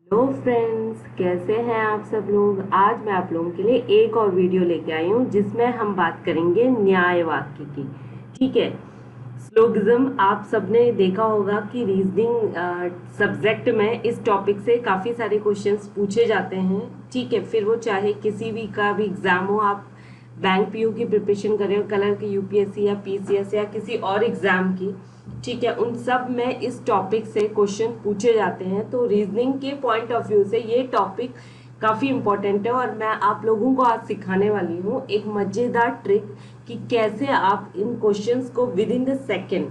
Hello friends, कैसे हैं आप सब लोग। आज मैं आप लोगों के लिए एक और वीडियो लेके आई हूँ जिसमें हम बात करेंगे न्याय वाक्य की। ठीक है। स्लोगिज्म आप सबने देखा होगा कि रीजनिंग सब्जेक्ट में इस टॉपिक से काफ़ी सारे क्वेश्चंस पूछे जाते हैं। ठीक है, फिर वो चाहे किसी भी का भी एग्ज़ाम हो, आप बैंक पीयू की प्रिपरेशन कर रहे हो, कलर की यूपीएससी या पीसीएस या किसी और एग्ज़ाम की। ठीक है, उन सब में इस टॉपिक से क्वेश्चन पूछे जाते हैं। तो रीजनिंग के पॉइंट ऑफ व्यू से ये टॉपिक काफ़ी इंपॉर्टेंट है और मैं आप लोगों को आज सिखाने वाली हूँ एक मज़ेदार ट्रिक कि कैसे आप इन क्वेश्चंस को विद इन द सेकेंड,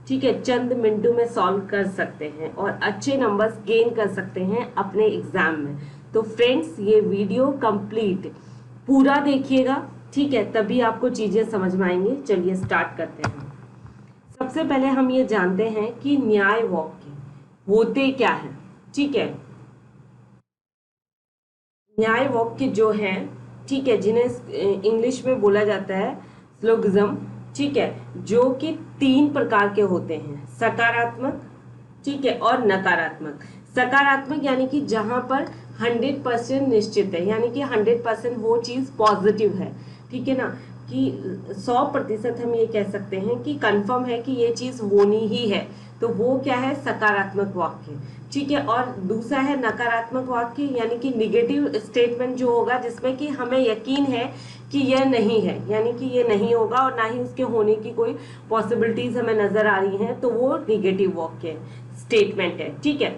ठीक है, चंद मिनटों में सॉल्व कर सकते हैं और अच्छे नंबर्स गेन कर सकते हैं अपने एग्जाम में। तो फ्रेंड्स, ये वीडियो कंप्लीट पूरा देखिएगा, ठीक है, तभी आपको चीज़ें समझ में आएंगी। चलिए स्टार्ट करते हैं। सबसे पहले हम ये जानते हैं कि न्याय वाक्य होते क्या है। ठीक है, न्याय वाक्य जो है, ठीक है, जिन्हें इंग्लिश में बोला जाता है स्लोगिज्म, ठीक है, जो कि 3 प्रकार के होते हैं, सकारात्मक, ठीक है, और नकारात्मक। सकारात्मक यानी कि जहां पर 100% निश्चित है, यानी कि 100% वो चीज पॉजिटिव है। ठीक है ना, कि 100% हम ये कह सकते हैं कि कंफर्म है कि ये चीज होनी ही है, तो वो क्या है, सकारात्मक वाक्य। ठीक है, और दूसरा है नकारात्मक वाक्य, यानी कि निगेटिव स्टेटमेंट जो होगा जिसमें कि हमें यकीन है कि यह नहीं है, यानी कि ये नहीं होगा और ना ही उसके होने की कोई पॉसिबिलिटीज हमें नजर आ रही हैं, तो वो निगेटिव वाक्य स्टेटमेंट है। ठीक है।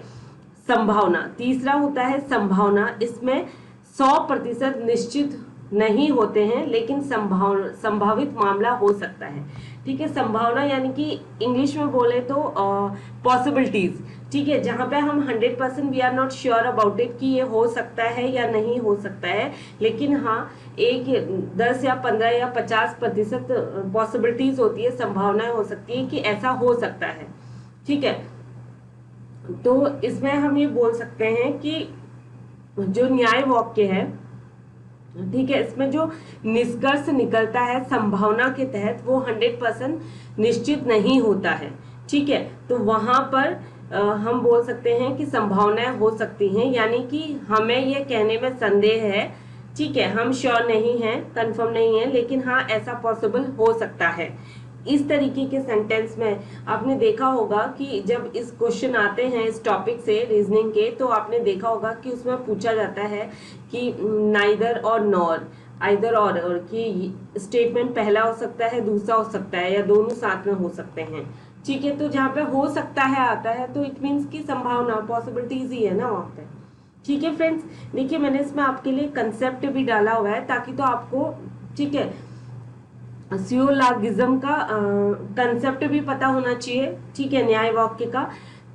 संभावना, तीसरा होता है संभावना। इसमें 100% निश्चित नहीं होते हैं, लेकिन संभावित मामला हो सकता है। ठीक है, संभावना यानी कि इंग्लिश में बोले तो पॉसिबिलिटीज। ठीक है, जहां पे हम 100% we are not sure about it कि ये हो सकता है या नहीं हो सकता है, लेकिन हाँ, एक 10 या 15 या 50% पॉसिबिलिटीज होती है, संभावनाएं हो सकती है कि ऐसा हो सकता है। ठीक है, तो इसमें हम ये बोल सकते हैं कि जो न्याय वाक्य है, ठीक है, इसमें जो निष्कर्ष निकलता है संभावना के तहत, वो 100% निश्चित नहीं होता है। ठीक है, तो वहां पर हम बोल सकते हैं कि संभावनाएं हो सकती हैं, यानी कि हमें ये कहने में संदेह है। ठीक है, हम श्योर नहीं हैं, कंफर्म नहीं है, लेकिन हाँ, ऐसा पॉसिबल हो सकता है। इस तरीके के सेंटेंस में आपने देखा होगा कि जब इस क्वेश्चन आते हैं इस टॉपिक से रीजनिंग के, तो आपने देखा होगा कि उसमें पूछा जाता है कि नाइदर और नॉर, आइदर और कि स्टेटमेंट पहला हो सकता है, दूसरा हो सकता है, या दोनों साथ में हो सकते हैं। ठीक है, तो जहाँ पे हो सकता है आता है, तो इट मीन्स की संभावना, पॉसिबिलिटीज ही है ना वहाँ पे। ठीक है फ्रेंड्स, देखिए मैंने इसमें आपके लिए कंसेप्ट भी डाला हुआ है ताकि तो आपको, ठीक है, सियोलॉगिज्म का कंसेप्ट भी पता होना चाहिए। ठीक है, न्याय वाक्य का,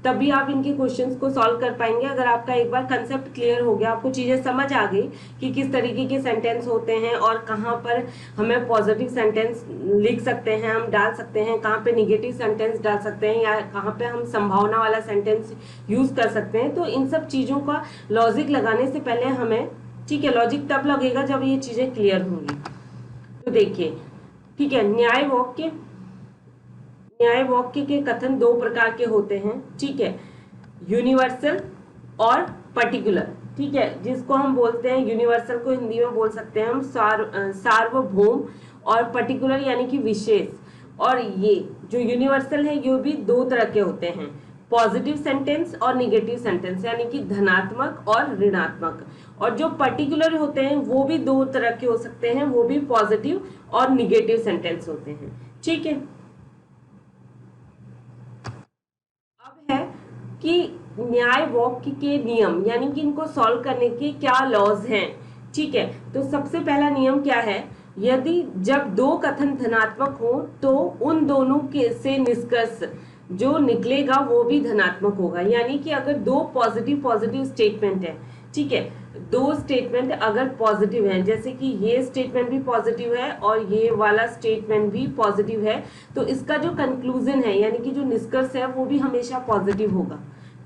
तभी आप इनके क्वेश्चंस को सॉल्व कर पाएंगे। अगर आपका एक बार कंसेप्ट क्लियर हो गया, आपको चीजें समझ आ गई कि किस तरीके के सेंटेंस होते हैं और कहाँ पर हमें पॉजिटिव सेंटेंस लिख सकते हैं, हम डाल सकते हैं, कहाँ पे निगेटिव सेंटेंस डाल सकते हैं, या कहाँ पे हम संभावना वाला सेंटेंस यूज कर सकते हैं, तो इन सब चीजों का लॉजिक लगाने से पहले हमें, ठीक है, लॉजिक तब लगेगा जब ये चीजें क्लियर होंगी। तो देखिए, ठीक है, न्याय वाक्य के कथन 2 प्रकार के होते हैं। ठीक है, यूनिवर्सल और पर्टिकुलर। ठीक है, जिसको हम बोलते हैं यूनिवर्सल को हिंदी में बोल सकते हैं हम सार्वभौम, और पर्टिकुलर यानी कि विशेष। और ये जो यूनिवर्सल है ये भी 2 तरह के होते हैं, पॉजिटिव सेंटेंस और निगेटिव सेंटेंस, यानी कि धनात्मक और ऋणात्मक। और जो पर्टिकुलर होते हैं वो भी 2 तरह के हो सकते हैं, वो भी पॉजिटिव और निगेटिव सेंटेंस होते हैं। ठीक है, अब है कि न्याय वाक्य के नियम, यानी कि इनको सॉल्व करने के क्या लॉज हैं। ठीक है, तो सबसे पहला नियम क्या है, यदि जब 2 कथन धनात्मक हो तो उन दोनों के से निष्कर्ष जो निकलेगा वो भी धनात्मक होगा। यानी कि अगर 2 पॉजिटिव पॉजिटिव स्टेटमेंट है, ठीक है, 2 स्टेटमेंट अगर पॉजिटिव है, जैसे कि ये स्टेटमेंट भी पॉजिटिव है और ये वाला स्टेटमेंट भी पॉजिटिव है, तो इसका जो कंक्लूजन है, यानी कि जो निष्कर्ष है, वो भी हमेशा पॉजिटिव होगा।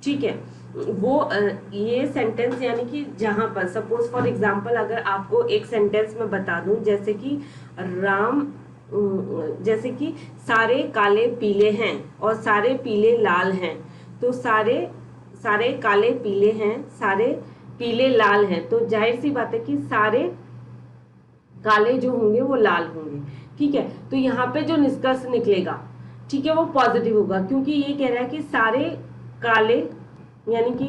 ठीक है, वो ये सेंटेंस, यानी कि जहां पर सपोज फॉर एग्जांपल अगर आपको एक सेंटेंस में बता दूं, जैसे कि राम, जैसे कि सारे काले पीले हैं और सारे पीले लाल हैं, तो सारे सारे काले पीले हैं, सारे पीले लाल हैं, तो जाहिर सी बात है कि सारे काले जो होंगे वो लाल होंगे। ठीक है, तो यहाँ पे जो निष्कर्ष निकलेगा, ठीक है, वो पॉजिटिव होगा, क्योंकि ये कह रहा है कि सारे काले यानी कि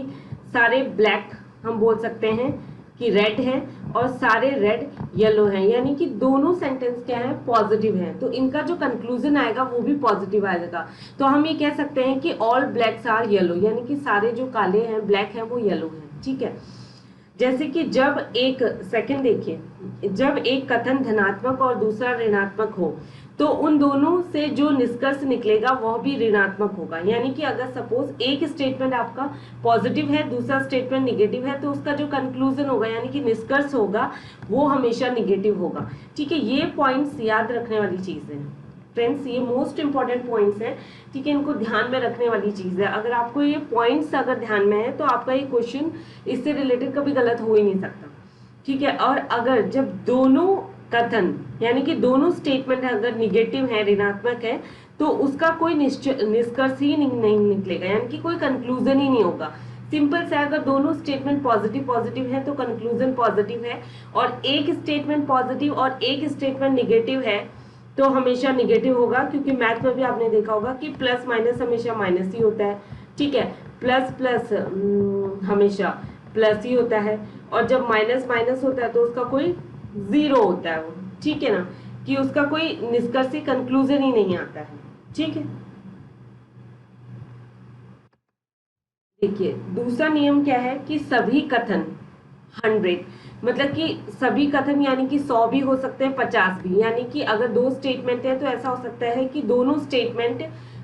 सारे ब्लैक हम बोल सकते हैं कि रेड है, और सारे रेड येलो हैं, यानी कि दोनों सेंटेंस क्या है, पॉजिटिव हैं, तो इनका जो कंक्लूजन आएगा वो भी पॉजिटिव आएगा। तो हम ये कह सकते हैं कि ऑल ब्लैक्स आर येलो, यानी कि सारे जो काले हैं, ब्लैक हैं, वो येलो हैं। ठीक है, जैसे कि जब एक सेकंड देखिए, जब एक कथन धनात्मक और दूसरा ऋणात्मक हो तो उन दोनों से जो निष्कर्ष निकलेगा वह भी ऋणात्मक होगा। यानी कि अगर सपोज एक स्टेटमेंट आपका पॉजिटिव है, दूसरा स्टेटमेंट निगेटिव है, तो उसका जो कंक्लूजन होगा यानी कि निष्कर्ष होगा वो हमेशा निगेटिव होगा। ठीक है, ये पॉइंट्स याद रखने वाली चीज है फ्रेंड्स, ये मोस्ट इंपॉर्टेंट पॉइंट्स हैं। ठीक है, इनको ध्यान में रखने वाली चीज है। अगर आपको ये पॉइंट्स अगर ध्यान में है तो आपका ये क्वेश्चन इससे रिलेटेड कभी गलत हो ही नहीं सकता। ठीक है, और अगर जब दोनों कथन यानी कि दोनों स्टेटमेंट अगर निगेटिव है, ऋणात्मक है, तो उसका कोई निष्कर्ष ही नहीं निकलेगा, यानी कि कोई कंक्लूजन ही नहीं होगा। सिंपल से अगर दोनों स्टेटमेंट पॉजिटिव है तो कंक्लूजन पॉजिटिव है, और एक स्टेटमेंट पॉजिटिव और एक स्टेटमेंट निगेटिव है तो हमेशा निगेटिव होगा, क्योंकि मैथ में भी आपने देखा होगा कि प्लस माइनस हमेशा माइनस ही होता है। ठीक है, प्लस प्लस हमेशा प्लस ही होता है, और जब माइनस माइनस होता है तो उसका कोई जीरो होता है वो। ठीक है ना, कि उसका कोई निष्कर्ष कंक्लूजन ही नहीं आता है। ठीक है, देखिए दूसरा नियम क्या है कि सभी कथन 100, मतलब कि सभी कथन यानी कि 100 भी हो सकते हैं, 50 भी, यानी कि अगर दो स्टेटमेंट है तो ऐसा हो सकता है कि दोनों स्टेटमेंट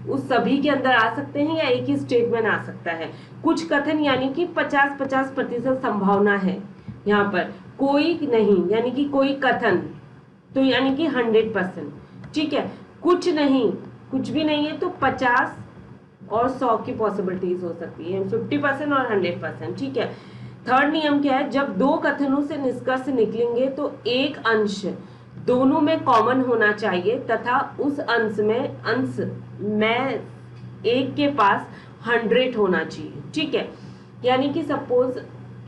उस सभी के अंदर आ सकते हैं या एक ही स्टेटमेंट आ सकता है। कुछ कथन यानी कि 50-50% संभावना है, यहाँ पर कोई नहीं यानी कि कोई कथन तो यानी कि 100%। ठीक है, कुछ नहीं, कुछ भी नहीं है तो 50 और 100 की पॉसिबिलिटीज हो सकती है, 50% और 100%। ठीक है, थर्ड नियम क्या है, जब दो कथनों से निष्कर्ष निकलेंगे तो एक अंश दोनों में कॉमन होना चाहिए तथा उस अंश में एक के पास 100 होना चाहिए। ठीक है, यानी कि सपोज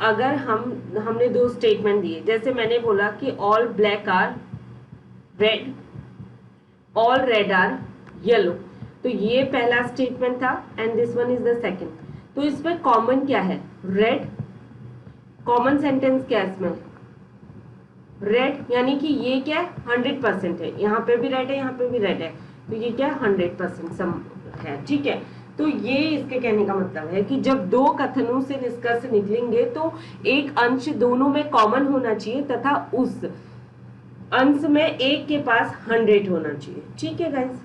अगर हमने दो स्टेटमेंट दिए, जैसे मैंने बोला कि all black are red, all red are yellow, तो ये पहला स्टेटमेंट था and this one is the second. तो इसमें कॉमन क्या है, रेड, कॉमन सेंटेंस क्या है इसमें, रेड, यानी कि ये क्या है 100% है, यहाँ पे भी रेड है, यहाँ पे भी रेड है, तो ये क्या 100% है। ठीक है, तो ये इसके कहने का मतलब है कि जब दो कथनों से निष्कर्ष निकलेंगे तो एक अंश दोनों में कॉमन होना चाहिए तथा उस अंश में एक के पास 100 होना चाहिए। ठीक है गाइस,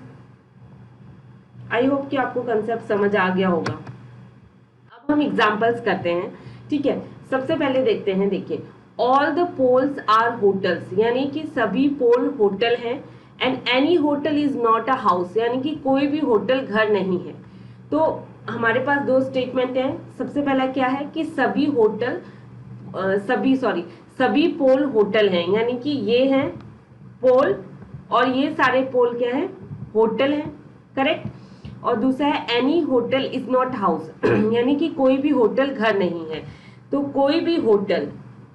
आई होप कि आपको कंसेप्ट समझ आ गया होगा। अब हम एग्जांपल्स करते हैं। ठीक है, सबसे पहले देखते हैं, देखिए all the poles are hotels, यानी कि सभी पोल होटल हैं, and any hotel is not a house, यानी कि कोई भी होटल घर नहीं है। तो हमारे पास दो स्टेटमेंट हैं। सबसे पहला क्या है कि सभी पोल होटल हैं, यानी कि ये हैं पोल और ये सारे पोल क्या है, होटल हैं, करेक्ट। और दूसरा है any hotel is not house, यानी कि कोई भी होटल घर नहीं है। तो कोई भी होटल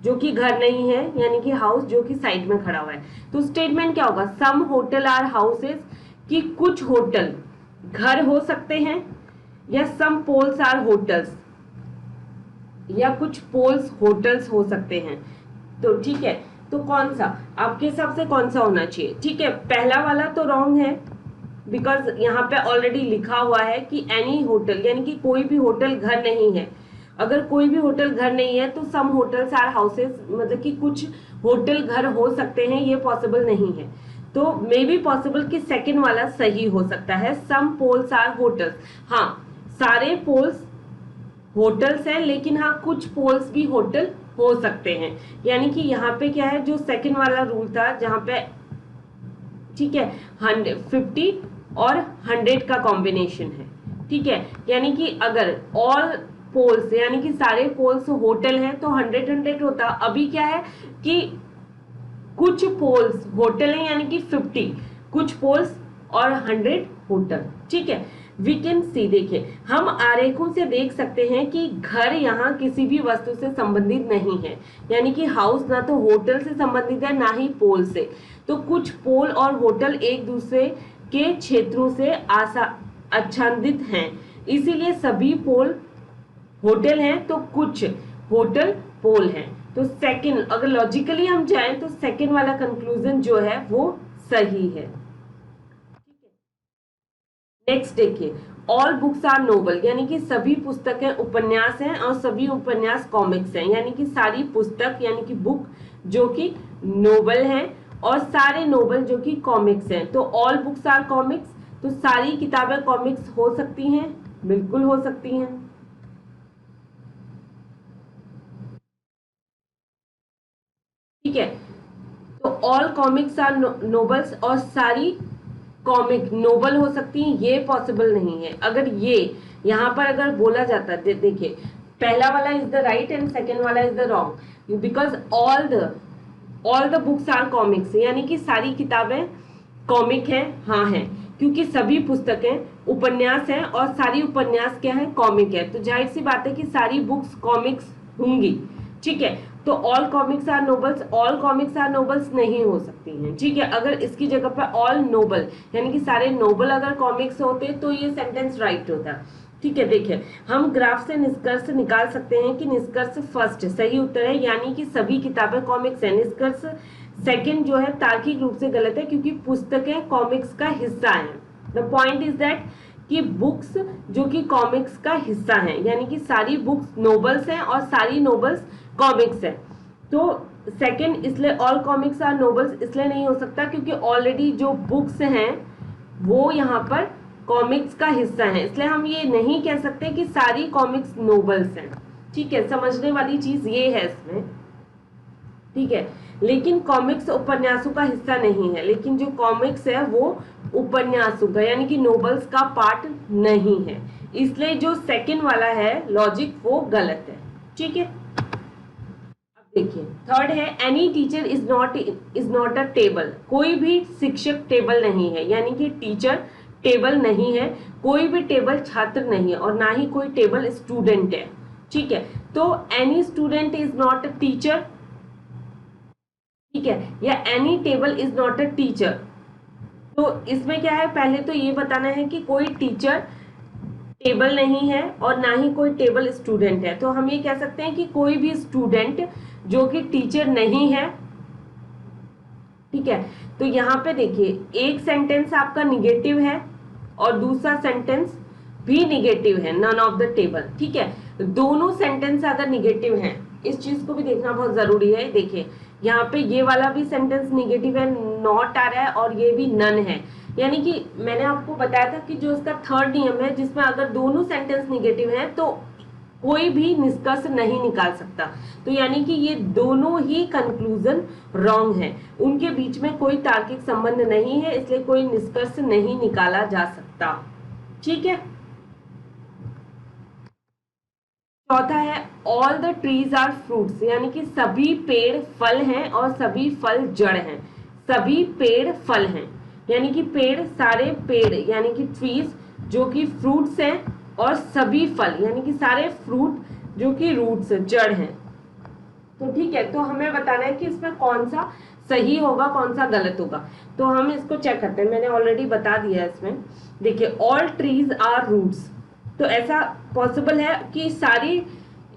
जो कि घर नहीं है, यानी कि हाउस जो कि साइड में खड़ा हुआ है, तो स्टेटमेंट क्या होगा, सम होटल आर हाउसेस, कि कुछ होटल घर हो सकते हैं, या सम पोल्स आर होटल्स, या कुछ पोल्स होटल्स हो सकते हैं। तो ठीक है, तो कौन सा आपके हिसाब से कौन सा होना चाहिए। ठीक है, पहला वाला तो रॉन्ग है, बिकॉज यहाँ पे ऑलरेडी लिखा हुआ है कि एनी होटल, यानी कि कोई भी होटल घर नहीं है। अगर कोई भी होटल घर नहीं है तो सम होटल्स आर हाउसेस, मतलब कि कुछ होटल घर हो सकते हैं, ये पॉसिबल नहीं है। तो मे बी पॉसिबल कि सेकंड वाला सही हो सकता है, सम पोल्स आर होटल्स। हाँ, सारे पोल्स होटल्स हैं, लेकिन हाँ कुछ पोल्स भी होटल हो सकते हैं। यानी कि यहाँ पे क्या है, जो सेकंड वाला रूल था जहाँ पे ठीक है 50 और 100 का कॉम्बिनेशन है। ठीक है, यानी कि अगर ऑल पोल्स यानी कि सारे पोल्स होटल हैं तो 100 होता। अभी क्या है कि कुछ पोल्स होटल हैं, यानी कि 50 कुछ पोल्स और 100 होटल। ठीक है, वी कैन सी, देखिए हम आरेखों से देख सकते हैं कि घर यहाँ किसी भी वस्तु से संबंधित नहीं है, यानी कि हाउस ना तो होटल से संबंधित है ना ही पोल से। तो कुछ पोल और होटल एक दूसरे के क्षेत्रों से आच्छादित हैं, इसीलिए सभी पोल होटल हैं तो कुछ होटल पोल हैं। तो सेकंड, अगर लॉजिकली हम जाएं तो सेकंड वाला कंक्लूजन जो है वो सही है। नेक्स्ट देखिए, ऑल बुक्स आर नोबल, यानी कि सभी पुस्तकें उपन्यास हैं और सभी उपन्यास कॉमिक्स हैं, यानी कि सारी पुस्तक यानी कि बुक जो कि नोबल हैं और सारे नोबल जो कि कॉमिक्स हैं। तो ऑल बुक्स आर कॉमिक्स, तो सारी किताबें कॉमिक्स हो सकती हैं, बिल्कुल हो सकती हैं। ठीक है, तो ऑल कॉमिक्स आर नोबल्स और सारी कॉमिक नोबल हो सकती हैं, ये पॉसिबल नहीं है। अगर ये यहाँ पर अगर बोला जाता, देखिए पहला वाला is the right and second वाला is the wrong, because all the books are comics, यानी कि सारी किताबें कॉमिक हैं, हाँ हैं, क्योंकि सभी पुस्तकें उपन्यास हैं और सारी उपन्यास क्या है, कॉमिक है। तो जाहिर सी बात है कि सारी बुक्स कॉमिक्स होंगी। ठीक है, तो all comics are novels, all comics are novels नहीं हो सकती हैं। ठीक है, अगर इसकी जगह पर ऑल नोबल यानी कि सारे नोबल अगर कॉमिक्स होते तो ये सेंटेंस राइट होता। ठीक है, देखिए हम ग्राफ से निष्कर्ष निकाल सकते हैं कि निष्कर्ष फर्स्ट सही उत्तर है, यानी कि सभी किताबें कॉमिक्स हैं। निष्कर्ष सेकंड जो है तार्किक रूप से गलत है, क्योंकि पुस्तकें कॉमिक्स का हिस्सा हैं। द पॉइंट इज दैट कि बुक्स जो कि कॉमिक्स का हिस्सा हैं, यानी कि सारी बुक्स नोबल्स हैं और सारी नोबल्स कॉमिक्स है। तो सेकंड इसलिए ऑल कॉमिक्स आर नोबल्स इसलिए नहीं हो सकता क्योंकि ऑलरेडी जो बुक्स हैं वो यहाँ पर कॉमिक्स का हिस्सा है, इसलिए हम ये नहीं कह सकते कि सारी कॉमिक्स नोबल्स हैं। ठीक है, समझने वाली चीज ये है इसमें। ठीक है, लेकिन कॉमिक्स उपन्यासों का हिस्सा नहीं है, लेकिन जो कॉमिक्स है वो उपन्यासों का यानी कि नोबल्स का पार्ट नहीं है, इसलिए जो सेकंड वाला है लॉजिक वो गलत है। ठीक है, देखिए थर्ड है any teacher is not a table, कोई भी शिक्षक टेबल नहीं है, यानी कि टीचर टेबल नहीं है, कोई भी टेबल छात्र नहीं है और ना ही कोई टेबल स्टूडेंट है। ठीक है, तो any student is not a teacher, ठीक है, या any table is not a teacher. तो इसमें क्या है, पहले तो ये बताना है कि कोई टीचर टेबल नहीं है और ना ही कोई टेबल स्टूडेंट है। तो हम ये कह सकते हैं कि कोई भी स्टूडेंट जो कि टीचर नहीं है। ठीक है, तो यहाँ पे देखिए एक सेंटेंस आपका निगेटिव है और दूसरा सेंटेंस भी निगेटिव है, नन ऑफ द टेबल। ठीक है, दोनों सेंटेंस अगर निगेटिव हैं, इस चीज को भी देखना बहुत जरूरी है। देखिए यहाँ पे ये वाला भी सेंटेंस निगेटिव है, नॉट आ रहा है, और ये भी नन है, यानी कि मैंने आपको बताया था कि जो इसका थर्ड नियम है जिसमें अगर दोनों सेंटेंस निगेटिव है तो कोई भी निष्कर्ष नहीं निकाल सकता। तो यानी कि ये दोनों ही कंक्लूजन रॉन्ग है, उनके बीच में कोई तार्किक संबंध नहीं है, इसलिए कोई निष्कर्ष नहीं निकाला जा सकता। ठीक है, चौथा है all the trees are fruits, यानी कि सभी पेड़ फल हैं और सभी फल जड़ हैं। सभी पेड़ फल हैं, यानी कि पेड़ सारे पेड़ यानी कि ट्रीज जो कि फ्रूट्स हैं और सभी फल यानी कि सारे फ्रूट जो कि रूट्स जड़ हैं। तो ठीक है, तो हमें बताना है कि इसमें कौन सा सही होगा कौन सा गलत होगा। तो हम इसको चेक करते हैं, मैंने ऑलरेडी बता दिया है इसमें। देखिए ऑल ट्रीज आर रूट्स, तो ऐसा पॉसिबल है कि सारी,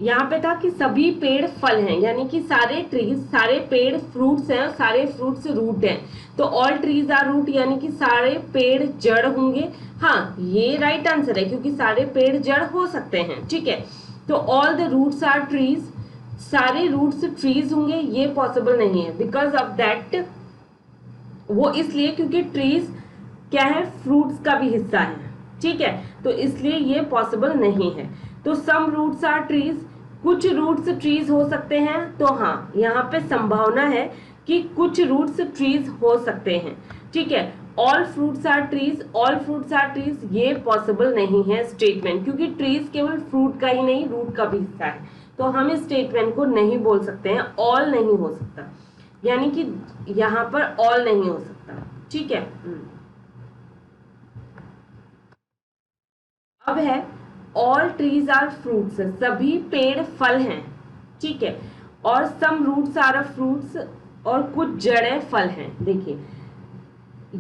यहाँ पे था कि सभी पेड़ फल हैं, यानी कि सारे ट्रीज सारे पेड़ फ्रूट्स हैं और सारे फ्रूट्स रूट हैं। तो ऑल ट्रीज आर रूट यानी कि सारे पेड़ जड़ होंगे। हाँ, ये राइट आंसर है क्योंकि सारे पेड़ जड़ हो सकते हैं। ठीक है, तो all the roots are trees, सारे रूट्स ट्रीज होंगे, ये पॉसिबल नहीं है। बिकॉज ऑफ दैट, वो इसलिए क्योंकि ट्रीज क्या है, फ्रूट्स का भी हिस्सा है। ठीक है, तो इसलिए ये पॉसिबल नहीं है। तो सम रूट्स आर ट्रीज, कुछ रूट्स ट्रीज हो सकते हैं। तो हाँ, यहाँ पे संभावना है कि कुछ रूट्स ट्रीज हो सकते हैं। ठीक है, all fruits are trees, all fruits are trees ये पॉसिबल नहीं है स्टेटमेंट, क्योंकि ट्रीज केवल फ्रूट का ही नहीं रूट का भी हिस्सा है। तो हम इस स्टेटमेंट को नहीं बोल सकते हैं, ऑल नहीं हो सकता, यानी कि यहाँ पर ऑल नहीं हो सकता। ठीक है, अब है ऑल ट्रीज आर फ्रूट्स, सभी पेड़ फल हैं, ठीक है, और सम रूट्स आर फ्रूट्स, और कुछ जड़ें फल हैं। देखिए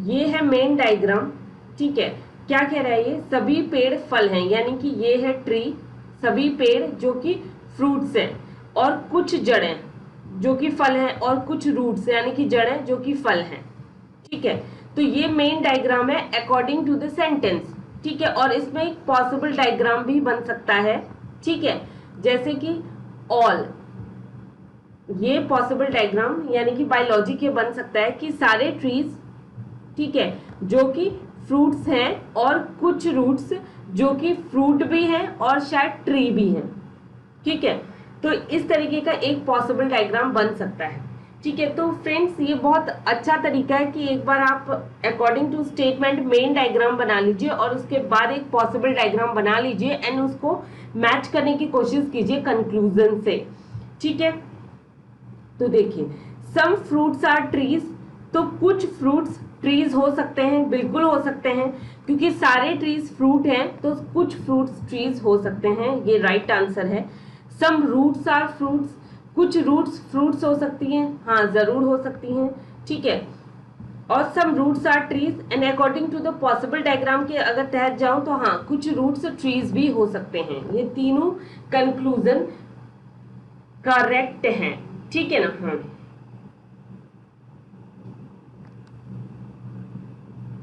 ये है मेन डायग्राम, ठीक है, क्या कह रहा है ये, सभी पेड़ फल हैं, यानी कि ये है ट्री, सभी पेड़ जो कि फ्रूट्स हैं, और कुछ जड़ें जो कि फल हैं, और कुछ रूट्स यानी कि जड़ें जो कि फल हैं, ठीक है। तो ये मेन डायग्राम है अकॉर्डिंग टू द सेंटेंस, ठीक है, और इसमें एक पॉसिबल डायग्राम भी बन सकता है, ठीक है, जैसे कि ऑल, ये पॉसिबल डायग्राम यानी कि बाय लॉजिक ये बन सकता है कि सारे ट्रीज, ठीक है, जो कि फ्रूट्स हैं, और कुछ रूट्स जो कि फ्रूट भी हैं और शायद ट्री भी हैं, ठीक है। तो इस तरीके का एक पॉसिबल डायग्राम बन सकता है, ठीक है। तो फ्रेंड्स ये बहुत अच्छा तरीका है कि एक बार आप according to statement main diagram बना लीजिए और उसके बाद एक पॉसिबल डायग्राम बना लीजिए एंड उसको मैच करने की कोशिश कीजिए कंक्लूजन से, ठीक है। तो देखिए सम फ्रूट्स आर ट्रीज, तो कुछ फ्रूट्स ट्रीज हो सकते हैं, बिल्कुल हो सकते हैं, क्योंकि सारे ट्रीज फ्रूट हैं तो कुछ फ्रूट्स ट्रीज हो सकते हैं, ये राइट आंसर है। सम रूट्स आर फ्रूट्स, कुछ रूट्स फ्रूट्स हो सकती हैं, हाँ जरूर हो सकती हैं, ठीक है, और some roots are trees and according to the possible diagram के अगर तहत जाऊं तो हाँ कुछ रूट्स ट्रीज भी हो सकते हैं। ये तीनों कंक्लूजन करेक्ट हैं, ठीक है ना। हाँ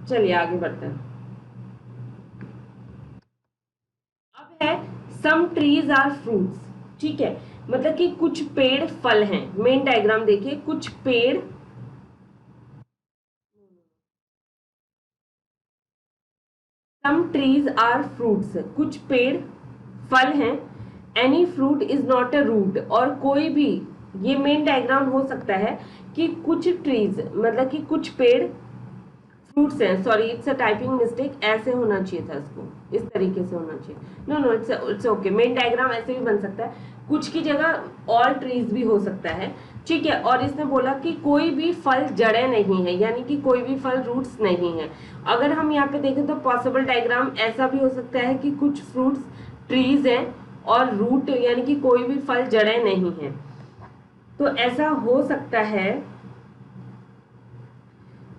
चलिए आगे बढ़ते हैं। अब है सम ट्रीज आर फ्रूट्स, ठीक है, मतलब कि कुछ पेड़ फल हैं। मेन डायग्राम देखिए, कुछ पेड़, सम ट्रीज आर फ्रूट्स, कुछ पेड़ फल हैं, any fruit is not a root, और कोई भी, ये मेन डायग्राम हो सकता है कि कुछ ट्रीज मतलब कि कुछ पेड़ फ्रूट्स हैं, sorry it's a typing mistake, ऐसे होना चाहिए था, इसको इस तरीके से होना चाहिए, no no it's okay, main diagram ऐसे भी बन सकता है, कुछ की जगह ऑल ट्रीज भी हो सकता है, ठीक है। और इसने बोला कि कोई भी फल जड़ें नहीं है, यानी कि कोई भी फल रूट्स नहीं है। अगर हम यहाँ पे देखें तो पॉसिबल डायग्राम ऐसा भी हो सकता है कि कुछ फ्रूट्स ट्रीज हैं और रूट यानी कि कोई भी फल जड़ें नहीं है, तो ऐसा हो सकता है।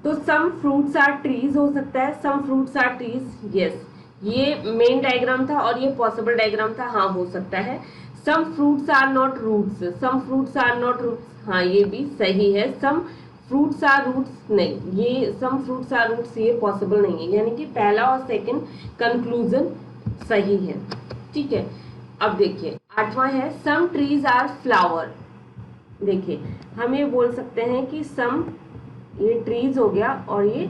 तो सम फ्रूट्स आर ट्रीज हो सकता है, some fruits are trees, yes, ये मेन डायग्राम था और ये पॉसिबल डायग्राम था, हाँ हो सकता है। Some fruits are not roots, some fruits are not roots, हाँ ये भी सही है। सम फ्रूट्स आर रूट्स, नहीं, ये सम फ्रूट्स आर रूट्स ये पॉसिबल नहीं है, यानी कि पहला और सेकंड कंक्लूजन सही है, ठीक है। अब देखिए आठवां है सम ट्रीज आर फ्लावर, देखिए हम ये बोल सकते हैं कि सम, ये ट्रीज हो गया और ये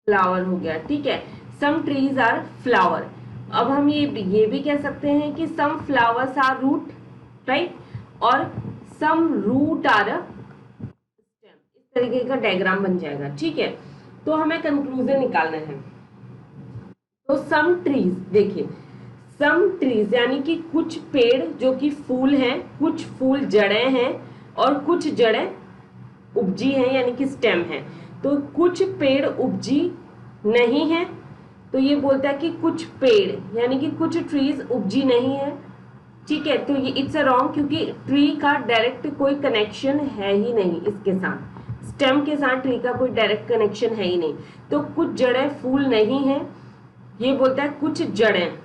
फ्लावर हो गया, ठीक है, सम ट्रीज आर फ्लावर। अब हम ये भी कह सकते हैं कि some flowers are root, right, और सम रूट आर स्टेम, इस तरीके का डायग्राम बन जाएगा, ठीक है। तो हमें कंक्लूजन निकालना है। तो सम ट्रीज, देखिए सम ट्रीज यानी कि कुछ पेड़ जो कि फूल हैं, कुछ फूल जड़ें हैं, और कुछ जड़ें उपजी हैं यानी कि स्टेम है। तो कुछ पेड़ उपजी नहीं है, तो ये बोलता है कि कुछ पेड़ यानी कि कुछ ट्रीज उपजी नहीं है, ठीक है। तो ये इट्स अ रॉन्ग, क्योंकि ट्री का डायरेक्ट कोई कनेक्शन है ही नहीं इसके साथ, स्टेम के साथ ट्री का कोई डायरेक्ट कनेक्शन है ही नहीं। तो कुछ जड़ें फूल नहीं है, ये बोलता है कुछ जड़ें,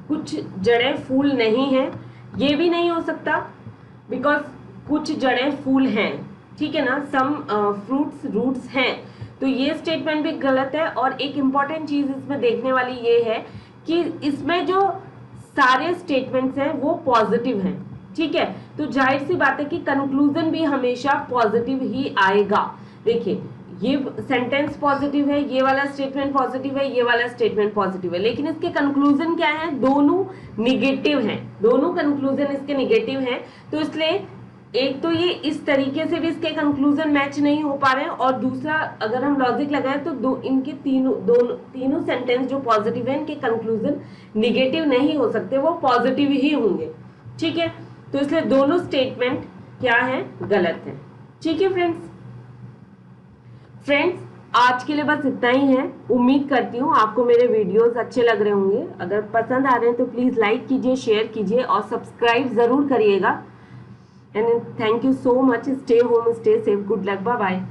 कुछ जड़ें फूल नहीं है, ये भी नहीं हो सकता बिकॉज कुछ जड़ें फूल हैं, ठीक है ना। सम फ्रूट्स रूट्स हैं, तो ये स्टेटमेंट भी गलत है। और एक इंपॉर्टेंट चीज इसमें देखने वाली ये है कि इसमें जो सारे स्टेटमेंट्स हैं वो पॉजिटिव हैं, ठीक है। तो जाहिर सी बात है कि कंक्लूजन भी हमेशा पॉजिटिव ही आएगा। देखिए ये सेंटेंस पॉजिटिव है, ये वाला स्टेटमेंट पॉजिटिव है, ये वाला स्टेटमेंट पॉजिटिव है, लेकिन इसके कंक्लूजन क्या है, दोनों निगेटिव हैं, दोनों कंक्लूजन इसके निगेटिव हैं। तो इसलिए एक तो ये इस तरीके से भी इसके कंक्लूजन मैच नहीं हो पा रहे हैं, और दूसरा अगर हम लॉजिक लगाएं तो इनके तीनों सेंटेंस जो पॉजिटिव है इनके कंक्लूजन निगेटिव नहीं हो सकते, वो पॉजिटिव ही होंगे, ठीक है। तो इसलिए दोनों स्टेटमेंट क्या है, गलत है, ठीक है फ्रेंड्स। फ्रेंड्स, आज के लिए बस इतना ही है। उम्मीद करती हूँ आपको मेरे वीडियोस अच्छे लग रहे होंगे। अगर पसंद आ रहे हैं तो प्लीज लाइक कीजिए, शेयर कीजिए और सब्सक्राइब जरूर करिएगा। And thank you so much. Stay home, stay safe, good luck, bye bye.